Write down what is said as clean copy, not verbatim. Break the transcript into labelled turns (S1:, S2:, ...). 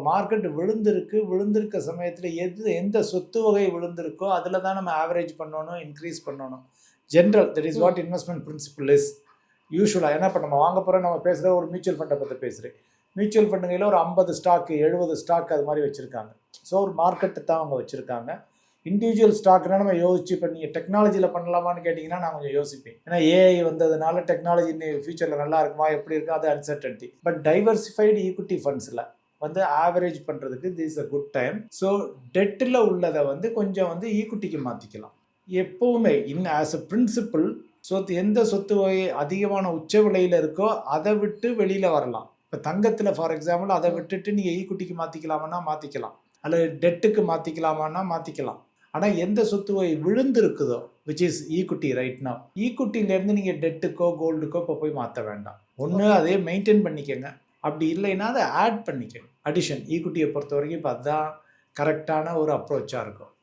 S1: Market விழுந்திருக்க சமயத்தில் எந்த சொத்து வகை விழுந்திருக்கோ அதில் தான் நம்ம ஆவரேஜ் பண்ணணும், இன்க்ரீஸ் பண்ணணும். General that is what investment principle is. யூஸ்வலாக என்ன இப்போ நம்ம வாங்க போகிறோம், நம்ம பேசுகிற ஒரு மியூச்சுவல் ஃபண்டை பற்றி பேசுகிறேன். மியூச்சுவல் ஃபண்டுகளில் ஒரு 50 ஸ்டாக்கு 70 ஸ்டாக் அது மாதிரி வச்சுருக்காங்க. ஸோ ஒரு மார்க்கெட்டு தான் அவங்க வச்சுருக்காங்க. இண்டிவிஜுவல் ஸ்டாக்னா நம்ம யோசிச்சு, இப்போ நீங்கள் டெக்னாலஜியில் பண்ணலாமான்னு கேட்டிங்கன்னா நான் கொஞ்சம் யோசிப்பேன். ஏன்னா ஏஐ வந்ததுனால டெக்னாலஜி ஃபியூச்சரில் நல்லா இருக்குமா எப்படி இருக்கும் அது அன்சர்டன்டி. பட் டைவர்சிஃபைடு ஈக்விட்டி ஃபண்ட்ஸில் ஆவரேஜ் பண்ணுறதுக்கு this is a good time. So டெட்டில் உள்ளதை கொஞ்சம் ஈக்விட்டிக்கு மாற்றிக்கலாம் எப்போவுமே ஆஸ் அ பிரின்சிபிள். எந்த சொத்து வகை அதிகமான உச்ச விலையில் இருக்கோ அதை விட்டு வெளியில் வரலாம். இப்போ தங்கத்தில் ஃபார் எக்ஸாம்பிள் அதை விட்டுட்டு நீங்கள் ஈக்விட்டிக்கு மாற்றிக்கலாமான்னா மாற்றிக்கலாம், அல்லது டெட்டுக்கு மாற்றிக்கலாமான்னா மாற்றிக்கலாம். ஆனால் எந்த சொத்து வகை விழுந்திருக்குதோ which is equity right now, ஈக்விட்டிலேருந்து நீங்கள் டெட்டுக்கோ கோல்டுக்கோ இப்போ போய் மாற்ற வேண்டாம். ஒன்று அதே மெயின்டைன் பண்ணிக்கோங்க, அப்படி இல்லைன்னா அதை ஆட் பண்ணிக்கோங்க. அடிஷன் ஈக்விட்டியை பொறுத்த வரைக்கும் இப்போ அதுதான் கரெக்டான ஒரு அப்ரோச்சாக இருக்கும்.